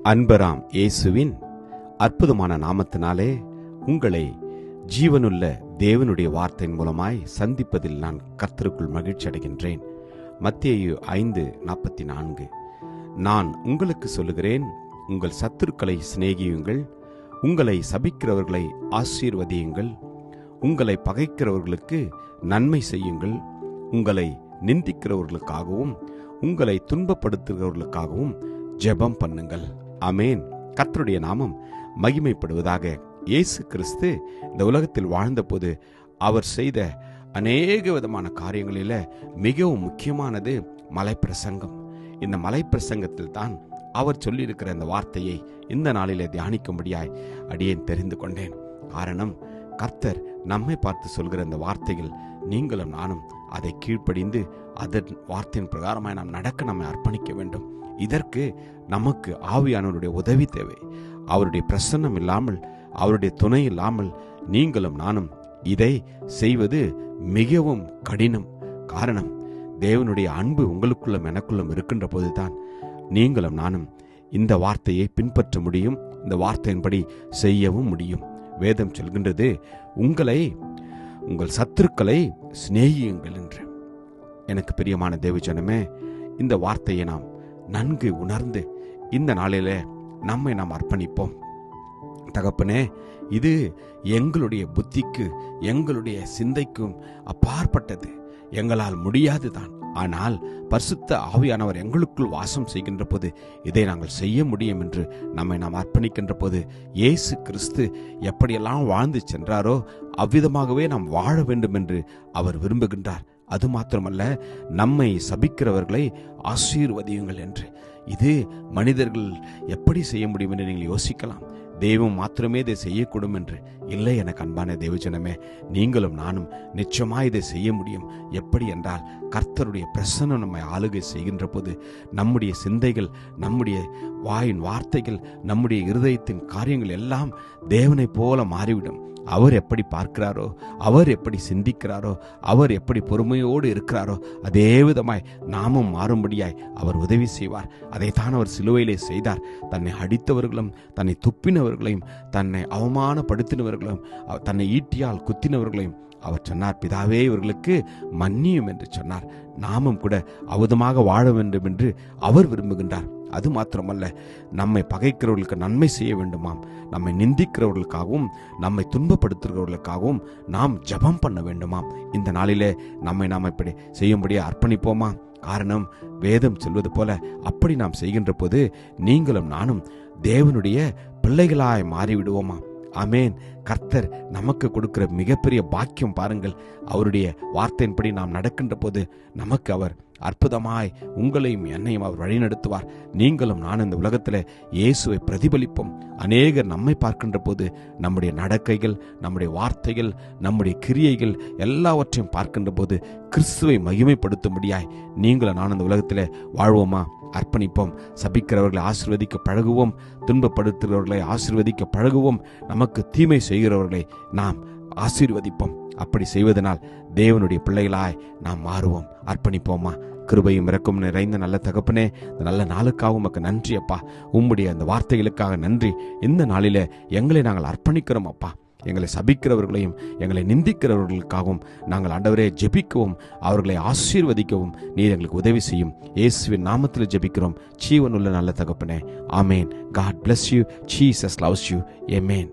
அன்பராம் இயேசுவின் அற்புதமான நாமத்தினாலே உங்களை ஜீவனுள்ள தேவனுடைய வார்த்தையின் மூலமாய் சந்திப்பதில் நான் கர்த்தருக்குள் மகிழ்ச்சி அடைகின்றேன். மத்தேயு 5:44. நான் உங்களுக்கு சொல்லுகிறேன், உங்கள் சத்துருக்களை சிநேகியுங்கள், உங்களை சபிக்கிறவர்களை ஆசீர்வதியுங்கள், உங்களை பகைக்கிறவர்களுக்கு நன்மை செய்யுங்கள், உங்களை நிந்திக்கிறவர்களுக்காகவும் உங்களை துன்பப்படுத்துகிறவர்களுக்காகவும் ஜெபம் பண்ணுங்கள். ஆமேன். கர்த்தருடைய நாமம் மகிமைப்படுவதாக. இயேசு கிறிஸ்து இந்த உலகத்தில் வாழ்ந்தபோது அவர் செய்த அநேக விதமான காரியங்களில் மிகவும் முக்கியமானது மலைப்பிரசங்கம். இந்த மலைப்பிரசங்கத்தில் தான் அவர் சொல்லியிருக்கிற இந்த வார்த்தையை இந்த நாளிலே தியானிக்கும்படியாய் அடியேன் தெரிந்து கொண்டேன். காரணம், கர்த்தர் நம்மை பார்த்து சொல்கிற இந்த வார்த்தைகள் நீங்களும் நானும் அதை கீழ்ப்படிந்து அதன் வார்த்தையின் பிரகாரமாய் நாம் நடக்க நம்மை அர்ப்பணிக்க வேண்டும். இதற்கு நமக்கு ஆவியானவருடைய உதவி தேவை. அவருடைய பிரசன்னம் இல்லாமல், அவருடைய துணை இல்லாமல் நீங்களும் நானும் இதை செய்வது மிகவும் கடினம். காரணம், தேவனுடைய அன்பு உங்களுக்குள்ளும் எனக்குள்ளும் இருக்கின்ற போதுதான் நீங்களும் நானும் இந்த வார்த்தையை பின்பற்ற முடியும், இந்த வார்த்தையின்படி செய்யவும் முடியும். வேதம் சொல்கின்றது, உங்கள் சத்துருக்களை சிநேகியுங்கள் என்று. எனக்கு பிரியமான தேவஜனமே, இந்த வார்த்தையை நாம் நன்கு உணர்ந்து இந்த நாளில நம்மை நாம் அர்ப்பணிப்போம். தகப்பனே, இது எங்களுடைய புத்திக்கு எங்களுடைய சிந்தைக்கும் அப்பாற்பட்டது, எங்களால் முடியாதுதான். ஆனால் பரிசுத்த ஆவியானவர் எங்களுக்குள் வாசம் செய்கின்ற போது இதை நாங்கள் செய்ய முடியும் என்று நம்மை நாம் அர்ப்பணிக்கின்ற போது, இயேசு கிறிஸ்து எப்படியெல்லாம் வாழ்ந்து சென்றாரோ அவ்விதமாகவே நாம் வாழ வேண்டும் என்று அவர் விரும்புகின்றார். அது மாத்திரமல்ல, நம்மை சபிக்கிறவர்களை ஆசீர்வதியுங்கள் என்று. இது மனிதர்கள் எப்படி செய்ய முடியும் என்று நீங்கள் யோசிக்கலாம். தெய்வம் மாத்திரமே இதை செய்யக்கூடும் என்று இல்லை. எனக்கு அன்பான தேவஜனமே, நீங்களும் நானும் நிச்சயமாக இதை செய்ய முடியும். எப்படி என்றால், கர்த்தருடைய பிரசன்னம் நம்மை ஆளுகை செய்கின்ற போது நம்முடைய சிந்தைகள், நம்முடைய வாயின் வார்த்தைகள், நம்முடைய இருதயத்தின் காரியங்கள் எல்லாம் தேவனைப் போல மாறிவிடும். அவர் எப்படி பார்க்கிறாரோ, அவர் எப்படி சிந்திக்கிறாரோ, அவர் எப்படி பொறுமையோடு இருக்கிறாரோ அதே விதமாய் நாமும் மாறும்படியாய் அவர் உதவி செய்வார். அதைத்தான் அவர் சிலுவையிலே செய்தார். தன்னை அடித்தவர்களும், தன்னை துப்பினவர்களையும், தன்னை அவமானப்படுத்தினவர்களையும், தன்னை ஈட்டியால் குத்தினவர்களையும் அவர் சொன்னார், பிதாவே இவர்களுக்கு மன்னியும் என்று சொன்னார். நாமும் கூட அவுதமாக வாழ வேண்டும் என்று அவர் விரும்புகின்றார். அது மாத்திரமல்ல, நம்மை பகைக்கிறவர்களுக்கு நன்மை செய்ய வேண்டுமாம். நம்மை நிந்திக்கிறவர்களுக்காகவும் நம்மை துன்பப்படுத்துகிறவர்களுக்காகவும் நாம் ஜெபம் பண்ண வேண்டுமாம். இந்த நாளிலே நம்மை நாம் இப்படி செய்யும்படியே அர்ப்பணிப்போமா? காரணம், வேதம் சொல்வது போல அப்படி நாம் செய்கின்ற போது நீங்களும் நானும் தேவனுடைய பிள்ளைகளாய் மாறிவிடுவோமா? ஆமேன். கர்த்தர் நமக்கு கொடுக்கிற மிகப்பெரிய பாக்கியம் பாருங்கள். அவருடைய வார்த்தையின்படி நாம் நடக்கின்ற போது நமக்கு அவர் அற்புதமாய் உங்களையும் என்னையும் அவர் வழிநடத்துவார். நீங்களும் நான் இந்த உலகத்தில் இயேசுவை பிரதிபலிப்போம். அநேகர் நம்மை பார்க்கின்ற போது நம்முடைய நடக்கைகள், நம்முடைய வார்த்தைகள், நம்முடைய கிரியைகள் எல்லாவற்றையும் பார்க்கின்ற போது கிறிஸ்துவை மகிமைப்படுத்தும்படியாய் நீங்களும் நான் இந்த உலகத்தில் வாழ்வோமா? அர்ப்பணிப்போம். சபிக்கிறவர்களை ஆசீர்வதிக்க பழகுவோம், துன்பப்படுத்துகிறவர்களை ஆசீர்வதிக்க பழகுவோம், நமக்கு தீமை செய்கிறவர்களை நாம் ஆசீர்வதிப்போம். அப்படி செய்வதனால் தேவனுடைய பிள்ளைகளாய் நாம் மாறுவோம். அர்ப்பணிப்போமா? கிருபையும் இரக்கம் நிறைந்த நல்ல தகப்பனே, இந்த நல்ல நாளுக்காக உமக்கு நன்றி அப்பா. உம்முடைய அந்த வார்த்தைகளுக்காக நன்றி. இந்த நாளில எங்களை நாங்கள் அர்ப்பணிக்கிறோம் அப்பா. எங்களை சபிக்கிறவர்களையும் எங்களை நிந்திக்கிறவர்களுக்காகவும் நாங்கள் ஆண்டவரே ஜெபிக்கவும், அவர்களை ஆசீர்வதிக்கவும் நீர் எங்களுக்கு உதவி செய்யும். இயேசுவின் நாமத்தில் ஜெபிக்கிறோம் ஜீவனுள்ள நல்ல தகப்பனே. ஆமேன். God bless you. Jesus loves you. Amen.